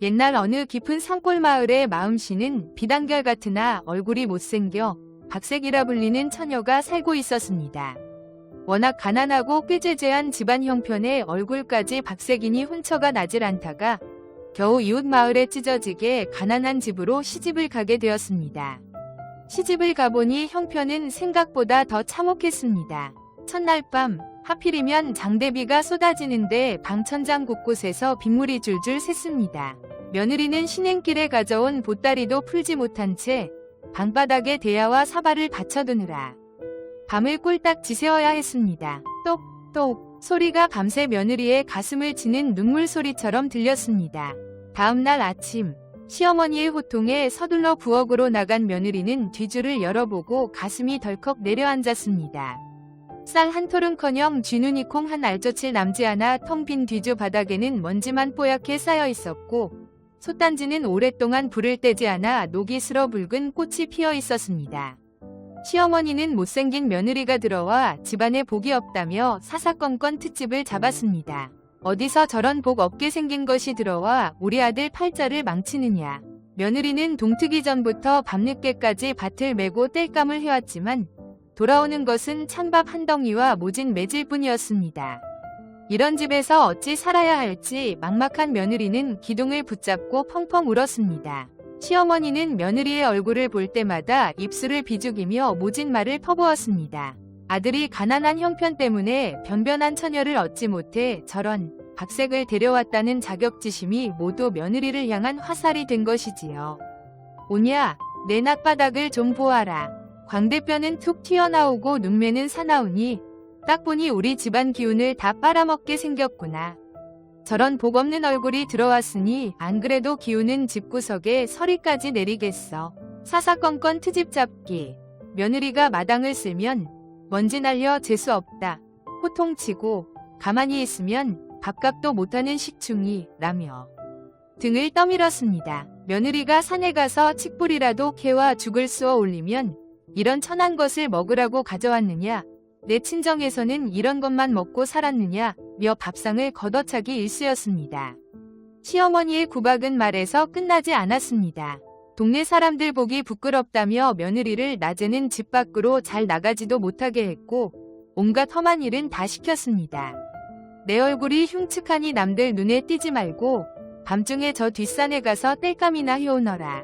옛날 어느 깊은 산골 마을의 마음씨는 비단결 같으나 얼굴이 못생겨 박색이라 불리는 처녀가 살고 있었습니다. 워낙 가난하고 꾀죄죄한 집안 형편에 얼굴까지 박색이니 훔쳐가 나질 않다가 겨우 이웃 마을에 찢어지게 가난한 집으로 시집을 가게 되었습니다. 시집을 가보니 형편은 생각보다 더 참혹했습니다. 첫날 밤 하필이면 장대비가 쏟아지는데 방천장 곳곳에서 빗물이 줄줄 샜습니다. 며느리는 신행길에 가져온 보따리도 풀지 못한 채 방바닥에 대야와 사발을 받쳐두느라 밤을 꼴딱 지새워야 했습니다. 똑똑 소리가 밤새 며느리의 가슴을 치는 눈물 소리처럼 들렸습니다. 다음날 아침 시어머니의 호통에 서둘러 부엌으로 나간 며느리는 뒤줄을 열어보고 가슴이 덜컥 내려앉았습니다. 쌀 한 톨은커녕 쥐누니콩 한 알조칠 남지 않아 텅 빈 뒤주 바닥에는 먼지만 뽀얗게 쌓여 있었고 솥단지는 오랫동안 불을 떼지 않아 녹이 슬어 붉은 꽃이 피어 있었습니다. 시어머니는 못생긴 며느리가 들어와 집안에 복이 없다며 사사건건 트집을 잡았습니다. 어디서 저런 복 없게 생긴 것이 들어와 우리 아들 팔자를 망치느냐. 며느리는 동트기 전부터 밤늦게까지 밭을 메고 땔감을 해왔지만 돌아오는 것은 찬밥 한 덩이와 모진 매질 뿐이었습니다. 이런 집에서 어찌 살아야 할지 막막한 며느리는 기둥을 붙잡고 펑펑 울었습니다. 시어머니는 며느리의 얼굴을 볼 때마다 입술을 비죽이며 모진 말을 퍼부었습니다. 아들이 가난한 형편 때문에 변변한 처녀를 얻지 못해 저런 박색을 데려왔다는 자격지심이 모두 며느리를 향한 화살이 된 것이지요. 오냐, 내 낮바닥을 좀 보아라. 광대뼈는 툭 튀어나오고 눈매는 사나우니 딱 보니 우리 집안 기운을 다 빨아먹게 생겼구나. 저런 복 없는 얼굴이 들어왔으니 안 그래도 기운은 집구석에 서리까지 내리겠어. 사사건건 트집 잡기. 며느리가 마당을 쓸면 먼지 날려 재수 없다. 호통치고 가만히 있으면 밥값도 못하는 식충이 라며 등을 떠밀었습니다. 며느리가 산에 가서 칡뿌리라도 캐와 죽을 쑤어 올리면 이런 천한 것을 먹으라고 가져왔느냐. 내 친정에서는 이런 것만 먹고 살았느냐 며 밥상을 걷어차기 일쑤였습니다. 시어머니의 구박은 말에서 끝나지 않았습니다. 동네 사람들 보기 부끄럽다며 며느리를 낮에는 집 밖으로 잘 나가지도 못하게 했고 온갖 험한 일은 다 시켰습니다. 내 얼굴이 흉측하니 남들 눈에 띄지 말고 밤중에 저 뒷산에 가서 땔감이나 해오너라.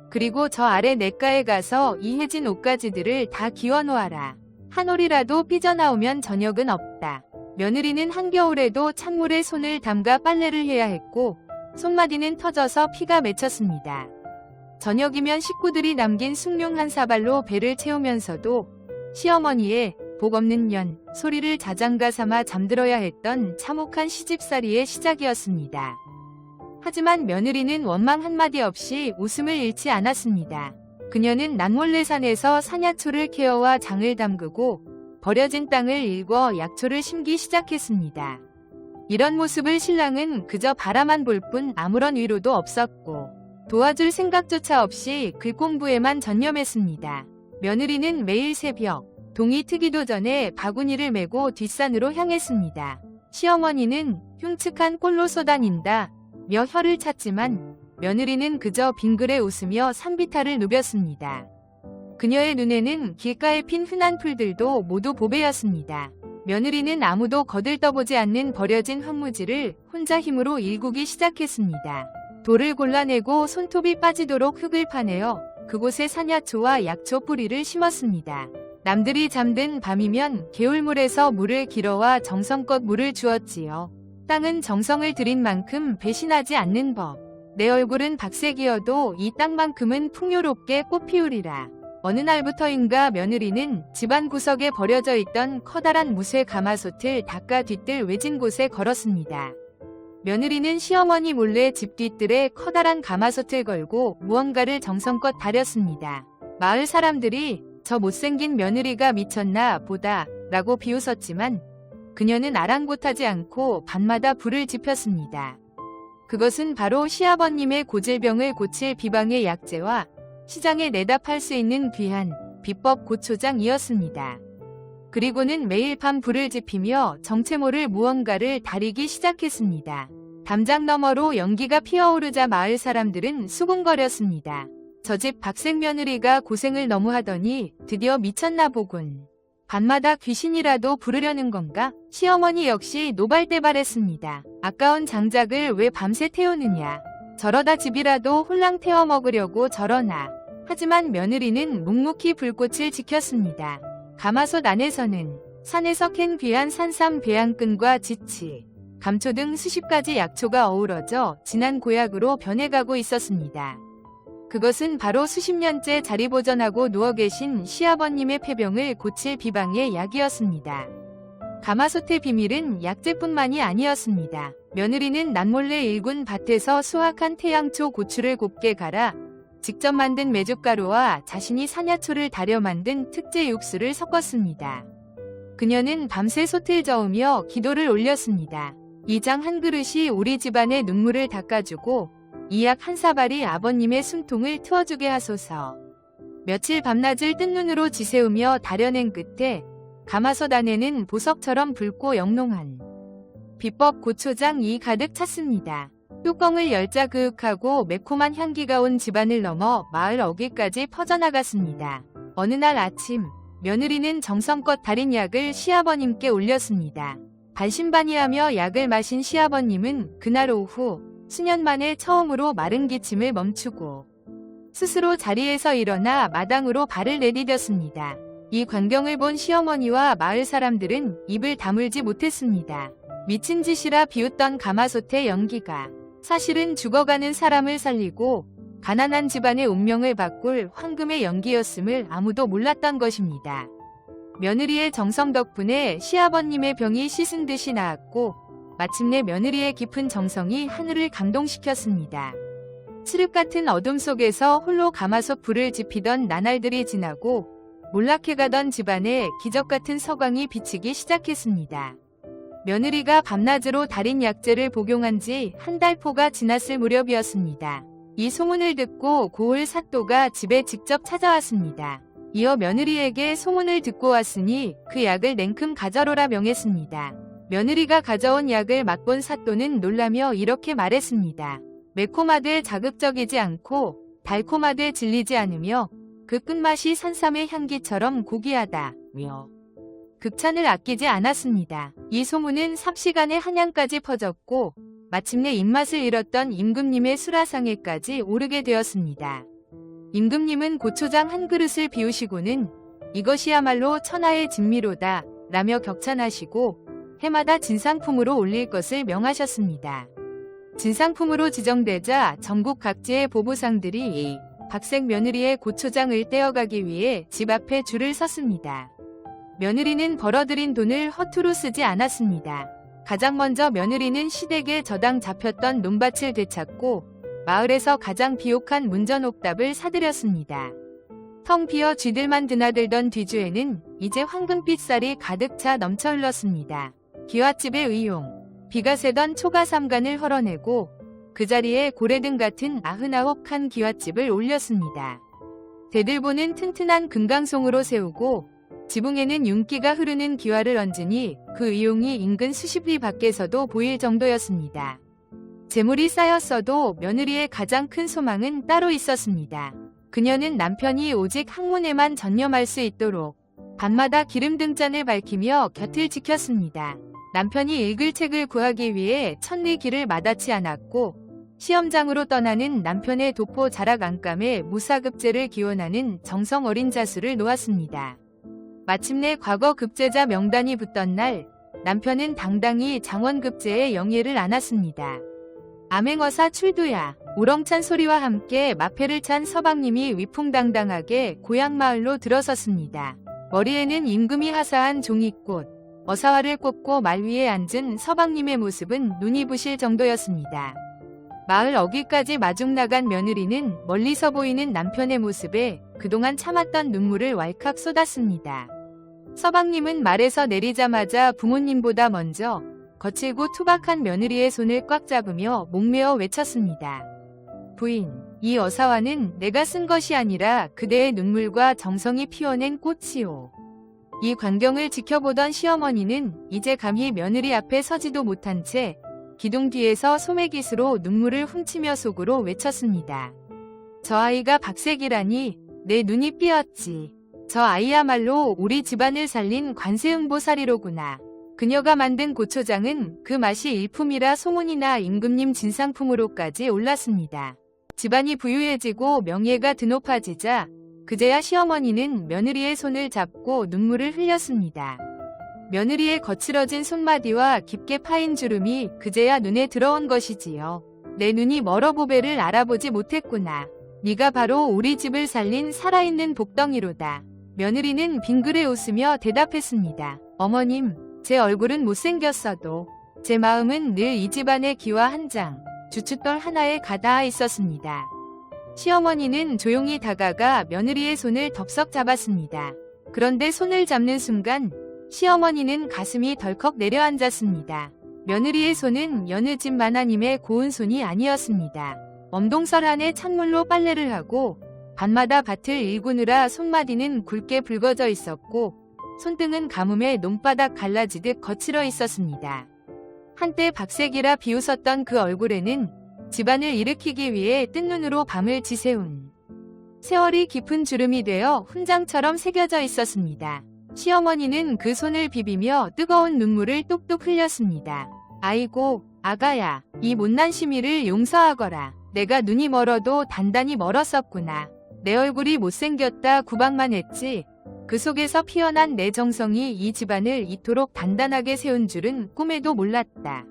그리고 저 아래 냇가에 가서 이 해진 옷가지들을 다 기워놓아라. 한 올이라도 삐져나오면 저녁은 없다. 며느리는 한겨울에도 찬물에 손을 담가 빨래를 해야 했고 손마디는 터져서 피가 맺혔습니다. 저녁이면 식구들이 남긴 숭늉 한 사발로 배를 채우면서도 시어머니의 복 없는 년 소리를 자장가 삼아 잠들어야 했던 참혹한 시집살이의 시작이었습니다. 하지만 며느리는 원망 한마디 없이 웃음을 잃지 않았습니다. 그녀는 남몰래산에서 사냐초를 캐어와 장을 담그고 버려진 땅을 일궈 약초를 심기 시작했습니다. 이런 모습을 신랑은 그저 바라만 볼 뿐 아무런 위로도 없었고 도와줄 생각조차 없이 글 공부에만 전념했습니다. 며느리는 매일 새벽 동이 트기도 전에 바구니를 메고 뒷산으로 향했습니다. 시어머니는 흉측한 꼴로 쏘다닌다 며 혀를 찼지만 며느리는 그저 빙그레 웃으며 산비탈을 누볐습니다. 그녀의 눈에는 길가에 핀 흔한 풀들도 모두 보배였습니다. 며느리는 아무도 거들떠보지 않는 버려진 황무지를 혼자 힘으로 일구기 시작했습니다. 돌을 골라내고 손톱이 빠지도록 흙을 파내어 그곳에 사냐초와 약초 뿌리를 심었습니다. 남들이 잠든 밤이면 개울물에서 물을 길어와 정성껏 물을 주었지요. 땅은 정성을 들인 만큼 배신하지 않는 법. 내 얼굴은 박색이어도 이 땅만큼은 풍요롭게 꽃피우리라. 어느 날부터인가 며느리는 집안 구석에 버려져 있던 커다란 무쇠 가마솥을 닦아 뒤뜰 외진 곳에 걸었습니다. 며느리는 시어머니 몰래 집 뒤뜰에 커다란 가마솥을 걸고 무언가를 정성껏 다렸습니다. 마을 사람들이 저 못생긴 며느리가 미쳤나 보다 라고 비웃었지만 그녀는 아랑곳하지 않고 밤마다 불을 지폈습니다. 그것은 바로 시아버님의 고질병을 고칠 비방의 약재와 시장에 내다 팔 수 있는 귀한 비법 고초장이었습니다. 그리고는 매일 밤 불을 지피며 정체 모를 무언가를 다리기 시작했습니다. 담장 너머로 연기가 피어오르자 마을 사람들은 수군거렸습니다. 저 집 박색 며느리가 고생을 너무 하더니 드디어 미쳤나 보군. 밤마다 귀신이라도 부르려는 건가? 시어머니 역시 노발대발했습니다. 아까운 장작을 왜 밤새 태우느냐. 저러다 집이라도 홀랑 태워 먹으려고 저러나. 하지만 며느리는 묵묵히 불꽃을 지켰습니다. 가마솥 안에서는 산에서 캔 귀한 산삼 배양끈과 지치, 감초 등 수십 가지 약초가 어우러져 진한 고약으로 변해가고 있었습니다. 그것은 바로 수십 년째 자리보전하고 누워 계신 시아버님의 폐병을 고칠 비방의 약이었습니다. 가마솥의 비밀은 약재뿐만이 아니었습니다. 며느리는 남몰래 일군 밭에서 수확한 태양초 고추를 곱게 갈아 직접 만든 메주가루와 자신이 산야초를 달여 만든 특제 육수를 섞었습니다. 그녀는 밤새 솥을 저으며 기도를 올렸습니다. 이 장 한 그릇이 우리 집안의 눈물을 닦아주고 이 약 한 사발이 아버님의 숨통을 트워주게 하소서. 며칠 밤낮을 뜬 눈으로 지새우며 다려낸 끝에 가마솥 안에는 보석처럼 붉고 영롱한 비법 고초장이 가득 찼습니다. 뚜껑을 열자 그윽하고 매콤한 향기가 온 집안을 넘어 마을 어귀까지 퍼져나갔습니다. 어느 날 아침 며느리는 정성껏 달인 약을 시아버님께 올렸습니다. 반신반의하며 약을 마신 시아버님은 그날 오후 수년 만에 처음으로 마른 기침을 멈추고 스스로 자리에서 일어나 마당으로 발을 내디뎠습니다. 이 광경을 본 시어머니와 마을 사람들은 입을 다물지 못했습니다. 미친 짓이라 비웃던 가마솥의 연기가 사실은 죽어가는 사람을 살리고 가난한 집안의 운명을 바꿀 황금의 연기였음을 아무도 몰랐던 것입니다. 며느리의 정성 덕분에 시아버님의 병이 씻은 듯이 나았고 마침내 며느리의 깊은 정성이 하늘을 감동시켰습니다. 칠흑 같은 어둠 속에서 홀로 가마솥 불을 지피던 나날들이 지나고 몰락해가던 집안에 기적 같은 서광이 비치기 시작했습니다. 며느리가 밤낮으로 달인 약재를 복용한 지 한 달포가 지났을 무렵이었습니다. 이 소문을 듣고 고을 사또가 집에 직접 찾아왔습니다. 이어 며느리에게 소문을 듣고 왔으니 그 약을 냉큼 가져오라 명했습니다. 며느리가 가져온 약을 맛본 사또는 놀라며 이렇게 말했습니다. 매콤하되 자극적이지 않고 달콤하되 질리지 않으며 그 끝맛이 산삼의 향기처럼 고귀하다며 극찬을 아끼지 않았습니다. 이 소문은 삽시간에 한양까지 퍼졌고 마침내 입맛을 잃었던 임금님의 수라상에까지 오르게 되었습니다. 임금님은 고초장 한 그릇을 비우시고는 이것이야말로 천하의 진미로다 라며 격찬하시고 해마다 진상품으로 올릴 것을 명하셨습니다. 진상품으로 지정되자 전국 각지의 보부상들이 이 박색 며느리의 고초장을 떼어가기 위해 집 앞에 줄을 섰습니다. 며느리는 벌어들인 돈을 허투루 쓰지 않았습니다. 가장 먼저 며느리는 시댁에 저당 잡혔던 논밭을 되찾고 마을에서 가장 비옥한 문전옥답을 사들였습니다. 텅 비어 쥐들만 드나들던 뒤주에는 이제 황금빛 쌀이 가득 차 넘쳐 흘렀습니다. 기와집의 의용, 비가 새던 초가 삼간을 헐어내고 그 자리에 고래등 같은 99칸 기와집을 올렸습니다. 대들보는 튼튼한 금강송으로 세우고 지붕에는 윤기가 흐르는 기와를 얹으니 그 의용이 인근 수십 리 밖에서도 보일 정도였습니다. 재물이 쌓였어도 며느리의 가장 큰 소망은 따로 있었습니다. 그녀는 남편이 오직 학문에만 전념할 수 있도록 밤마다 기름 등잔을 밝히며 곁을 지켰습니다. 남편이 읽을 책을 구하기 위해 천리 길을 마다치 않았고 시험장으로 떠나는 남편의 도포 자락 안감에 무사급제를 기원하는 정성 어린 자수를 놓았습니다. 마침내 과거 급제자 명단이 붙던 날 남편은 당당히 장원급제의 영예를 안았습니다. 암행어사 출두야 우렁찬 소리와 함께 마패를 찬 서방님이 위풍당당하게 고향마을로 들어섰습니다. 머리에는 임금이 하사한 종이꽃, 어사화를 꽂고 말 위에 앉은 서방님의 모습은 눈이 부실 정도였습니다. 마을 어귀까지 마중 나간 며느리는 멀리서 보이는 남편의 모습에 그동안 참았던 눈물을 왈칵 쏟았습니다. 서방님은 말에서 내리자마자 부모님보다 먼저 거칠고 투박한 며느리의 손을 꽉 잡으며 목매어 외쳤습니다. 부인, 이 어사화는 내가 쓴 것이 아니라 그대의 눈물과 정성이 피워낸 꽃이오. 이 광경을 지켜보던 시어머니는 이제 감히 며느리 앞에 서지도 못한 채 기둥 뒤에서 소매깃으로 눈물을 훔치며 속으로 외쳤습니다. 저 아이가 박색이라니 내 눈이 삐었지. 저 아이야말로 우리 집안을 살린 관세음보살이로구나. 그녀가 만든 고초장은 그 맛이 일품이라 소문이나 임금님 진상품으로까지 올랐습니다. 집안이 부유해지고 명예가 드높아지자 그제야 시어머니는 며느리의 손을 잡고 눈물을 흘렸습니다. 며느리의 거칠어진 손마디와 깊게 파인 주름이 그제야 눈에 들어온 것이지요. 내 눈이 멀어 보배를 알아보지 못했구나. 네가 바로 우리 집을 살린 살아있는 복덩이로다. 며느리는 빙그레 웃으며 대답했습니다. 어머님, 제 얼굴은 못생겼어도 제 마음은 늘 이 집안의 기와 한 장, 주춧돌 하나에 가닿아 있었습니다. 시어머니는 조용히 다가가 며느리의 손을 덥석 잡았습니다. 그런데 손을 잡는 순간 시어머니는 가슴이 덜컥 내려앉았습니다. 며느리의 손은 여느 집 마나님의 고운 손이 아니었습니다. 엄동설 안에 찬물로 빨래를 하고 밤마다 밭을 일구느라 손마디는 굵게 붉어져 있었고 손등은 가뭄에 논바닥 갈라지듯 거칠어 있었습니다. 한때 박색이라 비웃었던 그 얼굴에는 집안을 일으키기 위해 뜬 눈으로 밤을 지새운 세월이 깊은 주름이 되어 훈장처럼 새겨져 있었습니다. 시어머니는 그 손을 비비며 뜨거운 눈물을 뚝뚝 흘렸습니다. 아이고, 아가야, 이 못난 시미를 용서하거라. 내가 눈이 멀어도 단단히 멀었었구나. 내 얼굴이 못생겼다 구박만 했지. 그 속에서 피어난 내 정성이 이 집안을 이토록 단단하게 세운 줄은 꿈에도 몰랐다.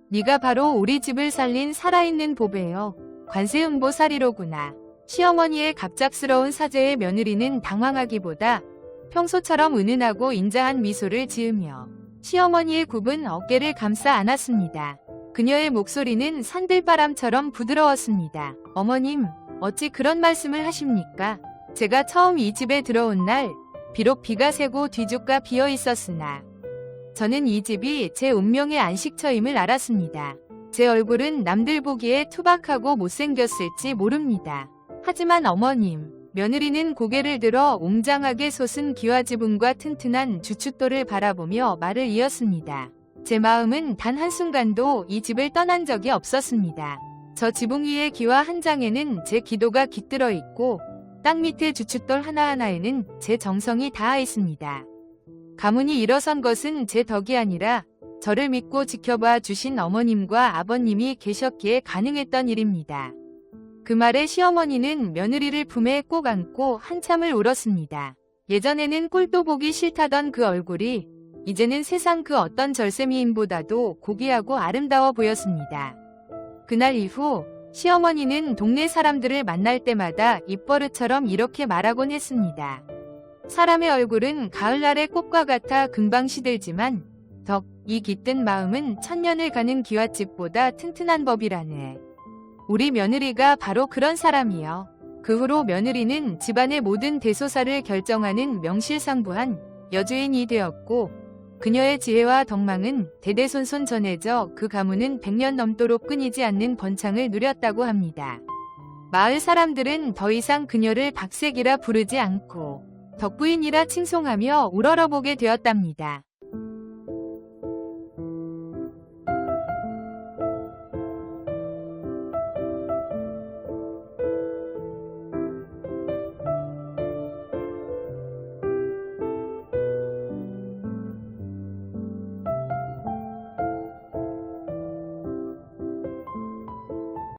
네가 바로 우리 집을 살린 살아있는 보배여. 관세음보살이로구나. 시어머니의 갑작스러운 사죄에 며느리는 당황하기보다 평소처럼 은은하고 인자한 미소를 지으며 시어머니의 굽은 어깨를 감싸 안았습니다. 그녀의 목소리는 산들바람처럼 부드러웠습니다. 어머님, 어찌 그런 말씀을 하십니까? 제가 처음 이 집에 들어온 날 비록 비가 새고 뒤죽가 비어 있었으나 저는 이 집이 제 운명의 안식처임을 알았습니다. 제 얼굴은 남들 보기에 투박하고 못생겼을지 모릅니다. 하지만 어머님, 며느리는 고개를 들어 웅장하게 솟은 기와 지붕과 튼튼한 주춧돌을 바라보며 말을 이었습니다. 제 마음은 단 한순간도 이 집을 떠난 적이 없었습니다. 저 지붕 위의 기와 한 장에는 제 기도가 깃들어 있고 땅 밑의 주춧돌 하나하나에는 제 정성이 닿아 있습니다. 가문이 일어선 것은 제 덕이 아니라 저를 믿고 지켜봐 주신 어머님과 아버님이 계셨기에 가능했던 일입니다. 그 말에 시어머니는 며느리를 품에 꼭 안고 한참을 울었습니다. 예전에는 꼴도 보기 싫다던 그 얼굴이 이제는 세상 그 어떤 절세미인보다도 고귀하고 아름다워 보였습니다. 그날 이후 시어머니는 동네 사람들을 만날 때마다 입버릇처럼 이렇게 말하곤 했습니다. 사람의 얼굴은 가을날의 꽃과 같아 금방 시들지만 이 깃든 마음은 천년을 가는 기와집보다 튼튼한 법이라네. 우리 며느리가 바로 그런 사람이요. 그 후로 며느리는 집안의 모든 대소사를 결정하는 명실상부한 여주인이 되었고 그녀의 지혜와 덕망은 대대손손 전해져 그 가문은 100년 넘도록 끊이지 않는 번창을 누렸다고 합니다. 마을 사람들은 더 이상 그녀를 박색이라 부르지 않고 덕부인이라 칭송하며 우러러보게 되었답니다.